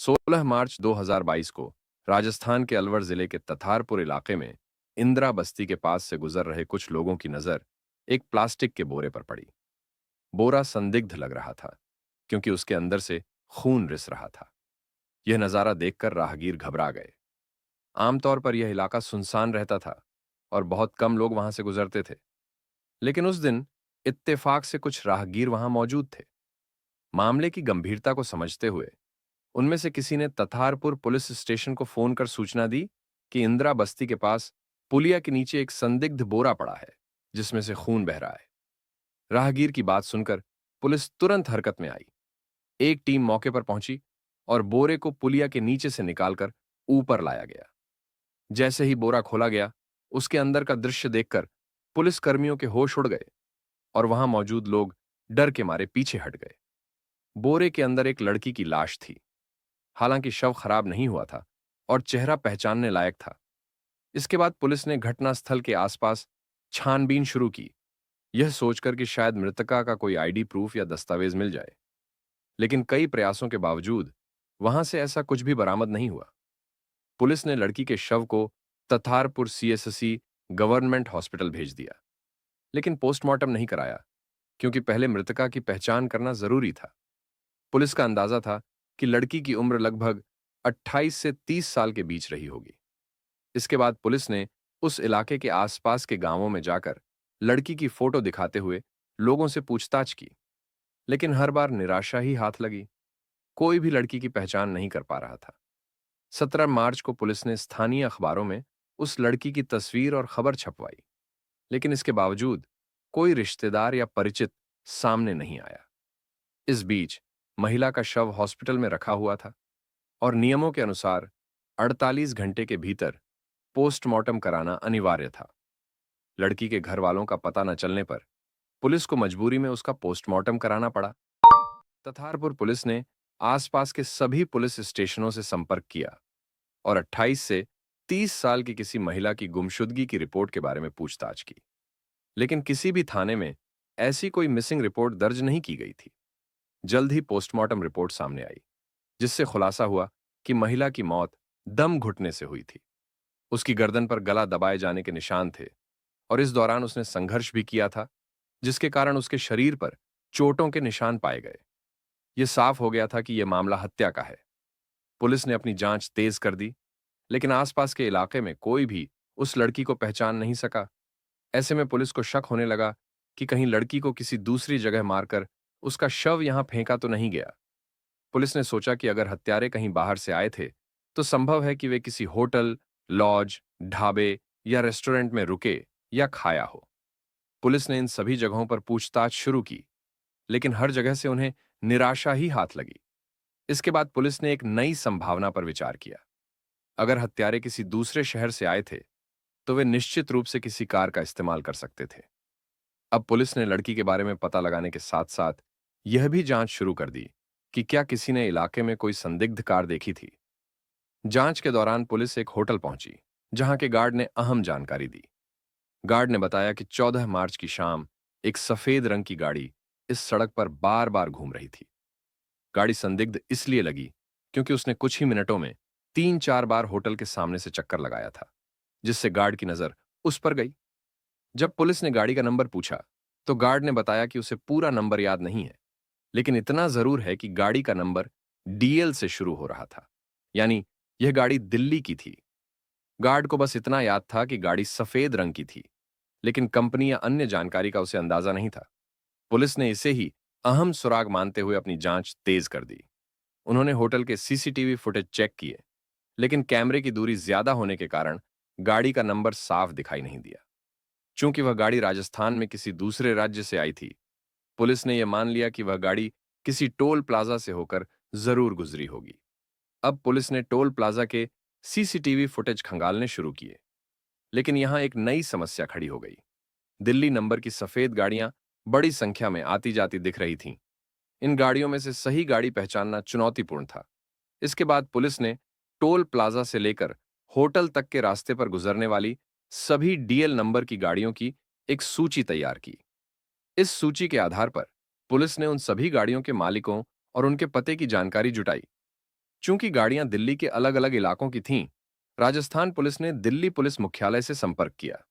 16 मार्च 2022 को राजस्थान के अलवर जिले के तथारपुर इलाके में इंदिरा बस्ती के पास से गुजर रहे कुछ लोगों की नजर एक प्लास्टिक के बोरे पर पड़ी। बोरा संदिग्ध लग रहा था क्योंकि उसके अंदर से खून रिस रहा था। यह नजारा देखकर राहगीर घबरा गए। आमतौर पर यह इलाका सुनसान रहता था और बहुत कम लोग वहां से गुजरते थे, लेकिन उस दिन इत्तेफाक से कुछ राहगीर वहां मौजूद थे। मामले की गंभीरता को समझते हुए उनमें से किसी ने तथारपुर पुलिस स्टेशन को फोन कर सूचना दी कि इंदिरा बस्ती के पास पुलिया के नीचे एक संदिग्ध बोरा पड़ा है जिसमें से खून बह रहा है। राहगीर की बात सुनकर पुलिस तुरंत हरकत में आई। एक टीम मौके पर पहुंची और बोरे को पुलिया के नीचे से निकालकर ऊपर लाया गया। जैसे ही बोरा खोला गया, उसके अंदर का दृश्य देखकर पुलिस कर्मियों के होश उड़ गए और वहां मौजूद लोग डर के मारे पीछे हट गए। बोरे के अंदर एक लड़की की लाश थी। हालांकि शव खराब नहीं हुआ था और चेहरा पहचानने लायक था। इसके बाद पुलिस ने घटनास्थल के आसपास छानबीन शुरू की, यह सोचकर कि शायद मृतका का कोई आईडी प्रूफ या दस्तावेज मिल जाए। लेकिन कई प्रयासों के बावजूद वहां से ऐसा कुछ भी बरामद नहीं हुआ। पुलिस ने लड़की के शव को तथारपुर सीएससी गवर्नमेंट हॉस्पिटल भेज दिया, लेकिन पोस्टमार्टम नहीं कराया क्योंकि पहले मृतका की पहचान करना जरूरी था। पुलिस का अंदाजा था कि लड़की की उम्र लगभग 28 से 30 साल के बीच रही होगी। इसके बाद पुलिस ने उस इलाके के आसपास के गांवों में जाकर लड़की की फोटो दिखाते हुए लोगों से पूछताछ की, लेकिन हर बार निराशा ही हाथ लगी। कोई भी लड़की की पहचान नहीं कर पा रहा था। 17 मार्च को पुलिस ने स्थानीय अखबारों में उस लड़की की तस्वीर और खबर छपवाई, लेकिन इसके बावजूद कोई रिश्तेदार या परिचित सामने नहीं आया। इस बीच महिला का शव हॉस्पिटल में रखा हुआ था और नियमों के अनुसार 48 घंटे के भीतर पोस्टमार्टम कराना अनिवार्य था। लड़की के घर वालों का पता न चलने पर पुलिस को मजबूरी में उसका पोस्टमार्टम कराना पड़ा। तथारपुर पुलिस ने आसपास के सभी पुलिस स्टेशनों से संपर्क किया और 28 से 30 साल की किसी महिला की गुमशुदगी की रिपोर्ट के बारे में पूछताछ की, लेकिन किसी भी थाने में ऐसी कोई मिसिंग रिपोर्ट दर्ज नहीं की गई थी। जल्द ही पोस्टमार्टम रिपोर्ट सामने आई, जिससे खुलासा हुआ कि महिला की मौत दम घुटने से हुई थी। उसकी गर्दन पर गला दबाए जाने के निशान थे और इस दौरान उसने संघर्ष भी किया था, जिसके कारण उसके शरीर पर चोटों के निशान पाए गए। यह साफ हो गया था कि यह मामला हत्या का है। पुलिस ने अपनी जांच तेज कर दी, लेकिन आसपास के इलाके में कोई भी उस लड़की को पहचान नहीं सका। ऐसे में पुलिस को शक होने लगा कि कहीं लड़की को किसी दूसरी जगह मारकर उसका शव यहां फेंका तो नहीं गया। पुलिस ने सोचा कि अगर हत्यारे कहीं बाहर से आए थे, तो संभव है कि वे किसी होटल, लॉज, ढाबे या रेस्टोरेंट में रुके या खाया हो। पुलिस ने इन सभी जगहों पर पूछताछ शुरू की, लेकिन हर जगह से उन्हें निराशा ही हाथ लगी। इसके बाद पुलिस ने एक नई संभावना पर विचार किया। अगर हत्यारे किसी दूसरे शहर से आए थे, तो वे निश्चित रूप से किसी कार का इस्तेमाल कर सकते थे। अब पुलिस ने लड़की के बारे में पता लगाने के साथ साथ यह भी जांच शुरू कर दी कि क्या किसी ने इलाके में कोई संदिग्ध कार देखी थी। जांच के दौरान पुलिस एक होटल पहुंची, जहां के गार्ड ने अहम जानकारी दी। गार्ड ने बताया कि 14 मार्च की शाम एक सफेद रंग की गाड़ी इस सड़क पर बार बार घूम रही थी। गाड़ी संदिग्ध इसलिए लगी क्योंकि उसने कुछ ही मिनटों में 3-4 बार होटल के सामने से चक्कर लगाया था, जिससे गार्ड की नजर उस पर गई। जब पुलिस ने गाड़ी का नंबर पूछा, तो गार्ड ने बताया कि उसे पूरा नंबर याद नहीं है, लेकिन इतना जरूर है कि गाड़ी का नंबर डीएल से शुरू हो रहा था, यानी यह गाड़ी दिल्ली की थी। गार्ड को बस इतना याद था कि गाड़ी सफेद रंग की थी, लेकिन कंपनी या अन्य जानकारी का उसे अंदाजा नहीं था। पुलिस ने इसे ही अहम सुराग मानते हुए अपनी जांच तेज कर दी। उन्होंने होटल के सीसीटीवी फुटेज चेक किए, लेकिन कैमरे की दूरी ज्यादा होने के कारण गाड़ी का नंबर साफ दिखाई नहीं दिया। चूंकि वह गाड़ी राजस्थान में किसी दूसरे राज्य से आई थी, पुलिस ने यह मान लिया कि वह गाड़ी किसी टोल प्लाजा से होकर जरूर गुजरी होगी। अब पुलिस ने टोल प्लाजा के सीसीटीवी फुटेज खंगालने शुरू किए, लेकिन यहां एक नई समस्या खड़ी हो गई। दिल्ली नंबर की सफेद गाड़ियां बड़ी संख्या में आती जाती दिख रही थीं। इन गाड़ियों में से सही गाड़ी पहचानना चुनौतीपूर्ण था। इसके बाद पुलिस ने टोल प्लाजा से लेकर होटल तक के रास्ते पर गुजरने वाली सभी डीएल नंबर की गाड़ियों की एक सूची तैयार की। इस सूची के आधार पर पुलिस ने उन सभी गाड़ियों के मालिकों और उनके पते की जानकारी जुटाई। चूंकि गाड़ियां दिल्ली के अलग अलग इलाकों की थीं, राजस्थान पुलिस ने दिल्ली पुलिस मुख्यालय से संपर्क किया।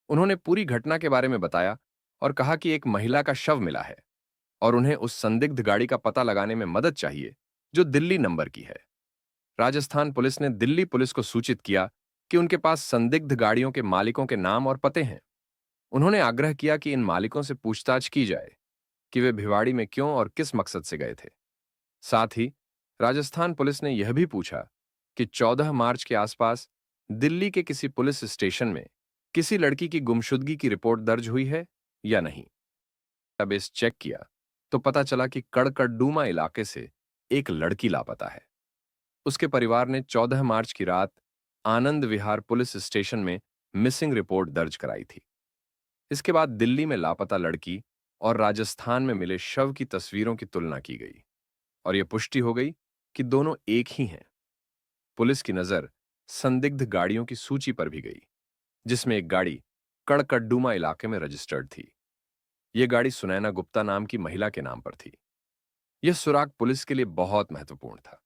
उन्होंने पूरी घटना के बारे में बताया और कहा कि एक महिला का शव मिला है और उन्हें उस संदिग्ध गाड़ी का पता लगाने में मदद चाहिए जो दिल्ली नंबर की है। राजस्थान पुलिस ने दिल्ली पुलिस को सूचित किया कि उनके पास संदिग्ध गाड़ियों के मालिकों के नाम और पते हैं। उन्होंने आग्रह किया कि इन मालिकों से पूछताछ की जाए कि वे भिवाड़ी में क्यों और किस मकसद से गए थे। साथ ही राजस्थान पुलिस ने यह भी पूछा कि 14 मार्च के आसपास दिल्ली के किसी पुलिस स्टेशन में किसी लड़की की गुमशुदगी की रिपोर्ट दर्ज हुई है या नहीं। अब इस चेक किया तो पता चला कि कड़कड़डूमा इलाके से एक लड़की लापता है। उसके परिवार ने 14 मार्च की रात आनंद विहार पुलिस स्टेशन में मिसिंग रिपोर्ट दर्ज कराई थी। इसके बाद दिल्ली में लापता लड़की और राजस्थान में मिले शव की तस्वीरों की तुलना की गई और यह पुष्टि हो गई कि दोनों एक ही हैं। पुलिस की नजर संदिग्ध गाड़ियों की सूची पर भी गई, जिसमें एक गाड़ी कड़कड़डूमा इलाके में रजिस्टर्ड थी। यह गाड़ी सुनैना गुप्ता नाम की महिला के नाम पर थी। यह सुराग पुलिस के लिए बहुत महत्वपूर्ण था।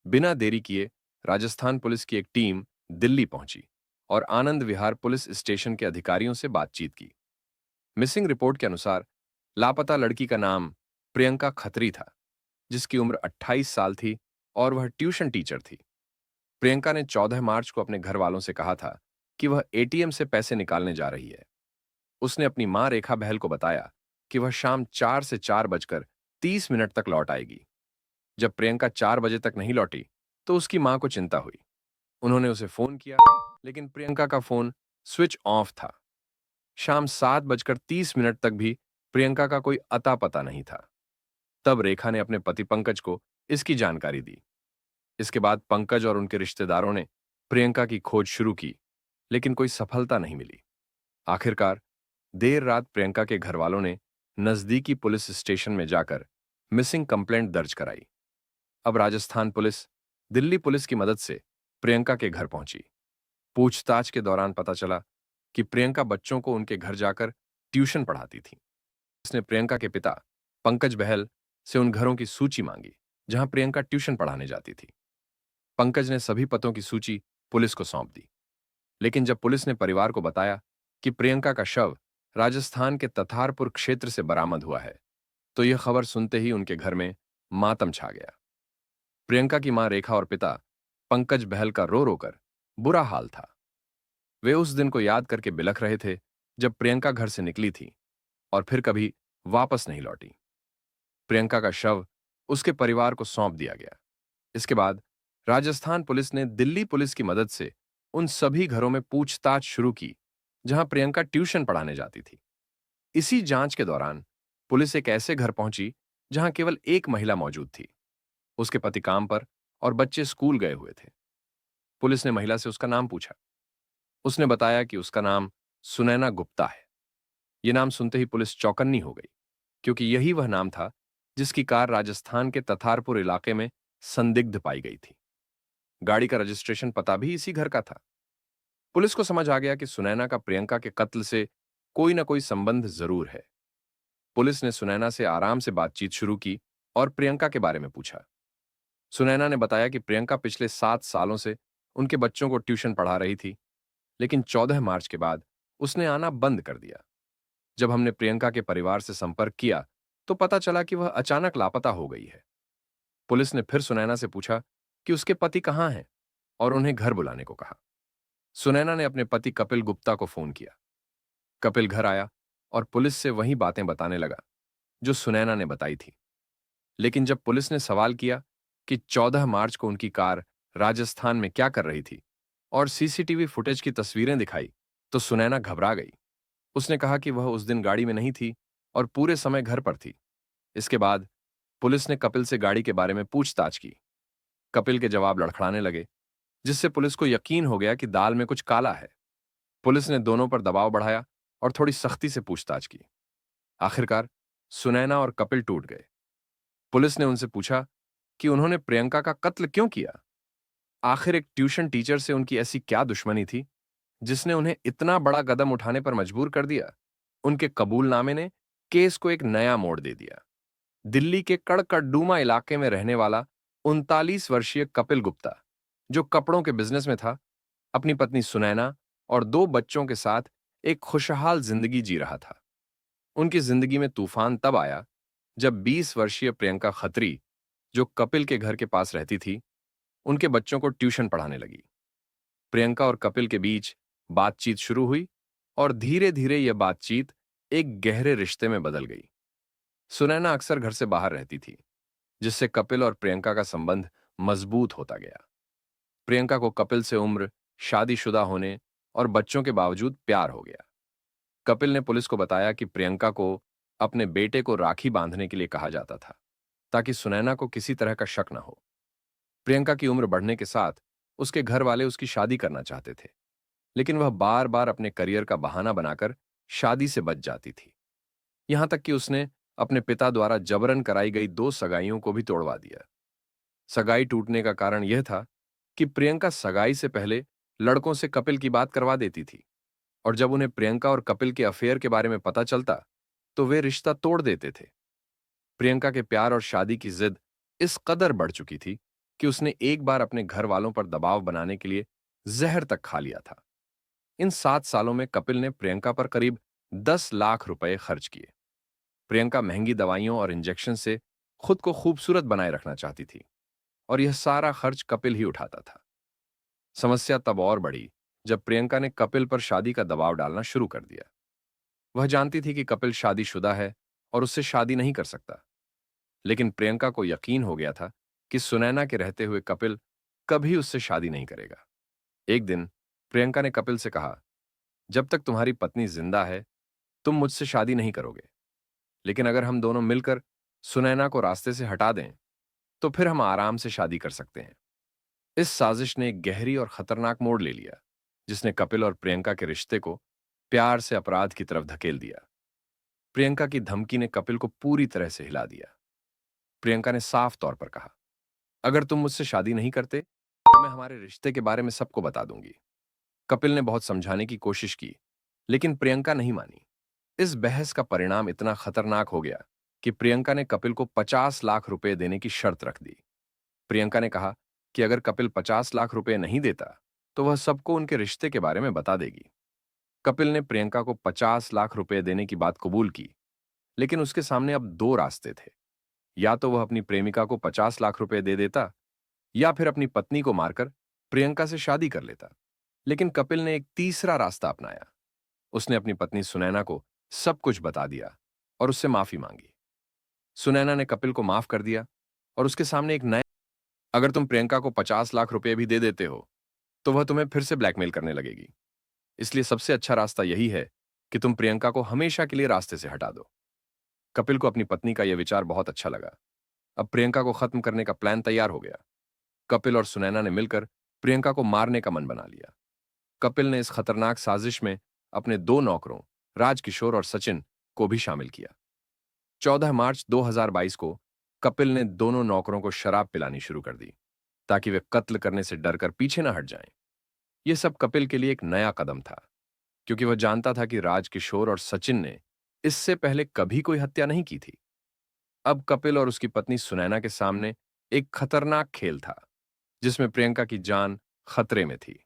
बिना देरी किए राजस्थान पुलिस की एक टीम दिल्ली पहुंची और आनंद विहार पुलिस स्टेशन के अधिकारियों से बातचीत की। मिसिंग रिपोर्ट के अनुसार लापता लड़की का नाम प्रियंका खत्री था, जिसकी उम्र 28 साल थी और वह ट्यूशन टीचर थी। प्रियंका ने 14 मार्च को अपने घर वालों से कहा था कि वह एटीएम से पैसे निकालने जा रही है। उसने अपनी मां रेखा बहल को बताया कि वह शाम 4 से 4:30 तक लौट आएगी। जब प्रियंका 4 बजे तक नहीं लौटी तो उसकी मां को चिंता हुई। उन्होंने उसे फोन किया, लेकिन प्रियंका का फोन स्विच ऑफ था। शाम 7:30 तक भी प्रियंका का कोई अता पता नहीं था। तब रेखा ने अपने पति पंकज को इसकी जानकारी दी। इसके बाद पंकज और उनके रिश्तेदारों ने प्रियंका की खोज शुरू की, लेकिन कोई सफलता नहीं मिली। आखिरकार देर रात प्रियंका के घर वालों ने नजदीकी पुलिस स्टेशन में जाकर मिसिंग कंप्लेंट दर्ज कराई। अब राजस्थान पुलिस दिल्ली पुलिस की मदद से प्रियंका के घर पहुंची। पूछताछ के दौरान पता चला कि प्रियंका बच्चों को उनके घर जाकर ट्यूशन पढ़ाती थी। उसने प्रियंका के पिता पंकज बहल से उन घरों की सूची मांगी जहां प्रियंका ट्यूशन पढ़ाने जाती थी। पंकज ने सभी पतों की सूची पुलिस को सौंप दी, लेकिन जब पुलिस ने परिवार को बताया कि प्रियंका का शव राजस्थान के तथारपुर क्षेत्र से बरामद हुआ है, तो यह खबर सुनते ही उनके घर में मातम छा गया। प्रियंका की मां रेखा और पिता पंकज बहल का रो रो कर बुरा हाल था। वे उस दिन को याद करके बिलख रहे थे जब प्रियंका घर से निकली थी और फिर कभी वापस नहीं लौटी। प्रियंका का शव उसके परिवार को सौंप दिया गया। इसके बाद राजस्थान पुलिस ने दिल्ली पुलिस की मदद से उन सभी घरों में पूछताछ शुरू की जहां प्रियंका ट्यूशन पढ़ाने जाती थी। इसी जांच के दौरान पुलिस एक ऐसे घर पहुंची जहां केवल एक महिला मौजूद थी। उसके पति काम पर और बच्चे स्कूल गए हुए थे। पुलिस ने महिला से उसका नाम पूछा। उसने बताया कि उसका नाम सुनैना गुप्ता है। यह नाम सुनते ही पुलिस चौकन्नी हो गई, क्योंकि यही वह नाम था जिसकी कार राजस्थान के तथारपुर इलाके में संदिग्ध पाई गई थी। गाड़ी का रजिस्ट्रेशन पता भी इसी घर का था। पुलिस को समझ आ गया कि सुनैना का प्रियंका के कत्ल से कोई ना कोई संबंध जरूर है। पुलिस ने सुनैना से आराम से बातचीत शुरू की और प्रियंका के बारे में पूछा। सुनैना ने बताया कि प्रियंका पिछले 7 सालों से उनके बच्चों को ट्यूशन पढ़ा रही थी, लेकिन 14 मार्च के बाद उसने आना बंद कर दिया। जब हमने प्रियंका के परिवार से संपर्क किया तो पता चला कि वह अचानक लापता हो गई है। पुलिस ने फिर सुनैना से पूछा कि उसके पति कहाँ हैं और उन्हें घर बुलाने को कहा। सुनैना ने अपने पति कपिल गुप्ता को फोन किया। कपिल घर आया और पुलिस से वही बातें बताने लगा जो सुनैना ने बताई थी। लेकिन जब पुलिस ने सवाल किया कि 14 मार्च को उनकी कार राजस्थान में क्या कर रही थी और सीसीटीवी फुटेज की तस्वीरें दिखाई, तो सुनैना घबरा गई। उसने कहा कि वह उस दिन गाड़ी में नहीं थी और पूरे समय घर पर थी। इसके बाद पुलिस ने कपिल से गाड़ी के बारे में पूछताछ की। कपिल के जवाब लड़खड़ाने लगे, जिससे पुलिस को यकीन हो गया कि दाल में कुछ काला है। पुलिस ने दोनों पर दबाव बढ़ाया और थोड़ी सख्ती से पूछताछ की। आखिरकार सुनैना और कपिल टूट गए। पुलिस ने उनसे पूछा कि उन्होंने प्रियंका का कत्ल क्यों किया। आखिर एक ट्यूशन टीचर से उनकी ऐसी क्या दुश्मनी थी जिसने उन्हें इतना बड़ा कदम उठाने पर मजबूर कर दिया। उनके कबूलनामे ने केस को एक नया मोड़ दे दिया। दिल्ली के कड़कड़डूमा इलाके में रहने वाला 39 वर्षीय कपिल गुप्ता, जो कपड़ों के बिजनेस में था, अपनी पत्नी सुनैना और 2 बच्चों के साथ एक खुशहाल जिंदगी जी रहा था। उनकी जिंदगी में तूफान तब आया जब 20 वर्षीय प्रियंका खत्री, जो कपिल के घर के पास रहती थी, उनके बच्चों को ट्यूशन पढ़ाने लगी। प्रियंका और कपिल के बीच बातचीत शुरू हुई और धीरे धीरे यह बातचीत एक गहरे रिश्ते में बदल गई। सुनैना अक्सर घर से बाहर रहती थी, जिससे कपिल और प्रियंका का संबंध मजबूत होता गया। प्रियंका को कपिल से उम्र, शादीशुदा होने और बच्चों के बावजूद प्यार हो गया। कपिल ने पुलिस को बताया कि प्रियंका को अपने बेटे को राखी बांधने के लिए कहा जाता था, ताकि सुनैना को किसी तरह का शक न हो। प्रियंका की उम्र बढ़ने के साथ उसके घर वाले उसकी शादी करना चाहते थे, लेकिन वह बार बार अपने करियर का बहाना बनाकर शादी से बच जाती थी। यहां तक कि उसने अपने पिता द्वारा जबरन कराई गई 2 सगाइयों को भी तोड़वा दिया। सगाई टूटने का कारण यह था कि प्रियंका सगाई से पहले लड़कों से कपिल की बात करवा देती थी, और जब उन्हें प्रियंका और कपिल के अफेयर के बारे में पता चलता, तो वे रिश्ता तोड़ देते थे। प्रियंका के प्यार और शादी की जिद इस कदर बढ़ चुकी थी कि उसने एक बार अपने घर वालों पर दबाव बनाने के लिए जहर तक खा लिया था। इन 7 सालों में कपिल ने प्रियंका पर करीब 10 लाख रुपए खर्च किए। प्रियंका महंगी दवाइयों और इंजेक्शन से खुद को खूबसूरत बनाए रखना चाहती थी, और यह सारा खर्च कपिल ही उठाता था। समस्या तब और बढ़ी जब प्रियंका ने कपिल पर शादी का दबाव डालना शुरू कर दिया। वह जानती थी कि कपिल शादीशुदा है और उससे शादी नहीं कर सकता, लेकिन प्रियंका को यकीन हो गया था कि सुनैना के रहते हुए कपिल कभी उससे शादी नहीं करेगा। एक दिन प्रियंका ने कपिल से कहा, जब तक तुम्हारी पत्नी जिंदा है, तुम मुझसे शादी नहीं करोगे, लेकिन अगर हम दोनों मिलकर सुनैना को रास्ते से हटा दें, तो फिर हम आराम से शादी कर सकते हैं। इस साजिश ने एक गहरी और खतरनाक मोड़ ले लिया, जिसने कपिल और प्रियंका के रिश्ते को प्यार से अपराध की तरफ धकेल दिया। प्रियंका की धमकी ने कपिल को पूरी तरह से हिला दिया। प्रियंका ने साफ तौर पर कहा, अगर तुम मुझसे शादी नहीं करते, तो मैं हमारे रिश्ते के बारे में सबको बता दूंगी। कपिल ने बहुत समझाने की कोशिश की, लेकिन प्रियंका नहीं मानी। इस बहस का परिणाम इतना खतरनाक हो गया कि प्रियंका ने कपिल को 50 लाख रुपए देने की शर्त रख दी। प्रियंका ने कहा कि अगर कपिल 50 लाख रुपए नहीं देता, तो वह सबको उनके रिश्ते के बारे में बता देगी। कपिल ने प्रियंका को 50 लाख रुपए देने की बात कबूल की, लेकिन उसके सामने अब 2 रास्ते थे। या तो वह अपनी प्रेमिका को 50 लाख रुपए दे देता, या फिर अपनी पत्नी को मारकर प्रियंका से शादी कर लेता। लेकिन कपिल ने एक तीसरा रास्ता अपनाया। उसने अपनी पत्नी सुनैना को सब कुछ बता दिया और उससे माफी मांगी। सुनैना ने कपिल को माफ कर दिया और उसके सामने एक नया, अगर तुम प्रियंका को 50 लाख रुपए भी दे देते हो, तो वह तुम्हें फिर से ब्लैकमेल करने लगेगी। इसलिए सबसे अच्छा रास्ता यही है कि तुम प्रियंका को हमेशा के लिए रास्ते से हटा दो। कपिल को अपनी पत्नी का यह विचार बहुत अच्छा लगा। अब प्रियंका को खत्म करने का प्लान तैयार हो गया। कपिल और सुनैना ने मिलकर प्रियंका को मारने का मन बना लिया। कपिल ने इस खतरनाक साजिश में अपने 2 नौकरों, राजकिशोर और सचिन, को भी शामिल किया। 14 मार्च 2022 को कपिल ने दोनों नौकरों को शराब पिलानी शुरू कर दी, ताकि वे कत्ल करने से डरकर पीछे न हट जाएं। यह सब कपिल के लिए एक नया कदम था, क्योंकि वह जानता था कि राजकिशोर और सचिन ने इससे पहले कभी कोई हत्या नहीं की थी। अब कपिल और उसकी पत्नी सुनैना के सामने एक खतरनाक खेल था, जिसमें प्रियंका की जान खतरे में थी।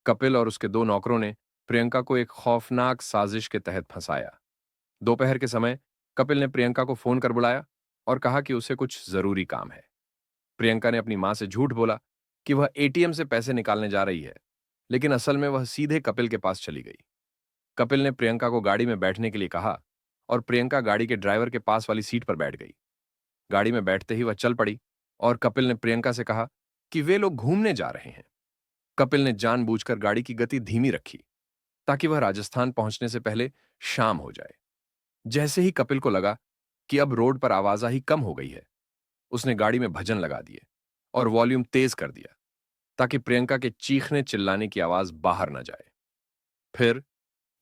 कपिल और उसके 2 नौकरों ने प्रियंका को एक खौफनाक साजिश के तहत फंसाया। दोपहर के समय कपिल ने प्रियंका को फोन कर बुलाया और कहा कि उसे कुछ जरूरी काम है। प्रियंका ने अपनी मां से झूठ बोला कि वह एटीएम से पैसे निकालने जा रही है, लेकिन असल में वह सीधे कपिल के पास चली गई। कपिल ने प्रियंका को गाड़ी में बैठने के लिए कहा और प्रियंका गाड़ी के ड्राइवर के पास वाली सीट पर बैठ गई। गाड़ी में बैठते ही वह चल पड़ी और कपिल ने प्रियंका से कहा कि वे लोग घूमने जा रहे हैं। कपिल ने जानबूझकर गाड़ी की गति धीमी रखी, ताकि वह राजस्थान पहुंचने से पहले शाम हो जाए। जैसे ही कपिल को लगा कि अब रोड पर आवाजाही कम हो गई है, उसने गाड़ी में भजन लगा दिए और वॉल्यूम तेज कर दिया, ताकि प्रियंका के चीखने चिल्लाने की आवाज बाहर न जाए। फिर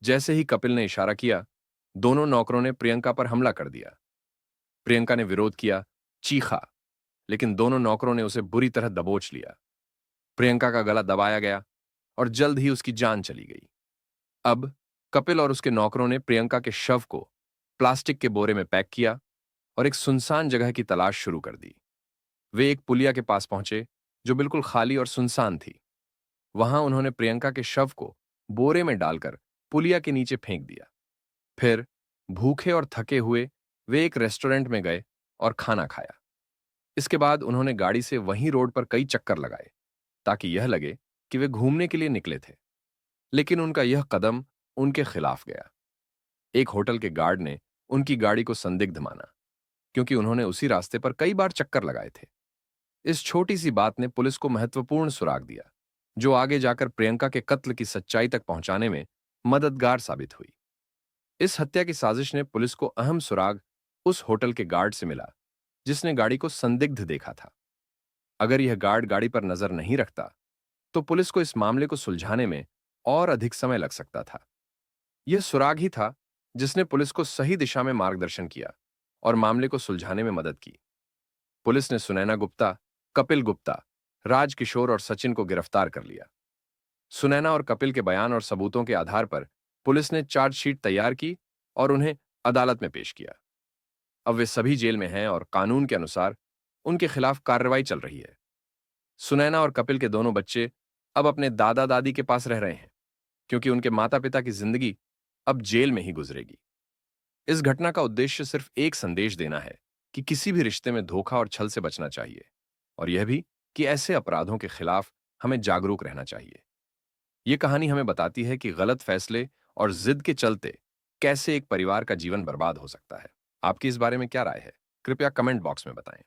जैसे ही कपिल ने इशारा किया, दोनों नौकरों ने प्रियंका पर हमला कर दिया। प्रियंका ने विरोध किया, चीखा, लेकिन दोनों नौकरों ने उसे बुरी तरह दबोच लिया। प्रियंका का गला दबाया गया और जल्द ही उसकी जान चली गई। अब कपिल और उसके नौकरों ने प्रियंका के शव को प्लास्टिक के बोरे में पैक किया और एक सुनसान जगह की तलाश शुरू कर दी। वे एक पुलिया के पास पहुंचे जो बिल्कुल खाली और सुनसान थी। वहां उन्होंने प्रियंका के शव को बोरे में डालकर पुलिया के नीचे फेंक दिया। फिर भूखे और थके हुए वे एक रेस्टोरेंट में गए और खाना खाया। इसके बाद उन्होंने गाड़ी से वहीं रोड पर कई चक्कर लगाए ताकि यह लगे कि वे घूमने के लिए निकले थे। लेकिन उनका यह कदम उनके खिलाफ गया। एक होटल के गार्ड ने उनकी गाड़ी को संदिग्ध माना क्योंकि उन्होंने उसी रास्ते पर कई बार चक्कर लगाए थे। इस छोटी सी बात ने पुलिस को महत्वपूर्ण सुराग दिया जो आगे जाकर प्रियंका के कत्ल की सच्चाई तक पहुंचाने में मददगार साबित हुई। इस हत्या की साजिश ने पुलिस को अहम सुराग उस होटल के गार्ड से मिला जिसने गाड़ी को संदिग्ध देखा था। अगर यह गार्ड गाड़ी पर नजर नहीं रखता तो पुलिस को इस मामले को सुलझाने में और अधिक समय लग सकता था। यह सुराग ही था जिसने पुलिस को सही दिशा में मार्गदर्शन किया और मामले को सुलझाने में मदद की। पुलिस ने सुनैना गुप्ता, कपिल गुप्ता, राज किशोर और सचिन को गिरफ्तार कर लिया। सुनैना और कपिल के बयान और सबूतों के आधार पर पुलिस ने चार्जशीट तैयार की और उन्हें अदालत में पेश किया। अब वे सभी जेल में हैं और कानून के अनुसार उनके खिलाफ कार्रवाई चल रही है। सुनैना और कपिल के दोनों बच्चे अब अपने दादा दादी के पास रह रहे हैं क्योंकि उनके माता पिता की जिंदगी अब जेल में ही गुजरेगी। इस घटना का उद्देश्य सिर्फ एक संदेश देना है कि किसी भी रिश्ते में धोखा और छल से बचना चाहिए और यह भी कि ऐसे अपराधों के खिलाफ हमें जागरूक रहना चाहिए। यह कहानी हमें बताती है कि गलत फैसले और जिद के चलते कैसे एक परिवार का जीवन बर्बाद हो सकता है। आपकी इस बारे में क्या राय है? कृपया कमेंट बॉक्स में बताएं।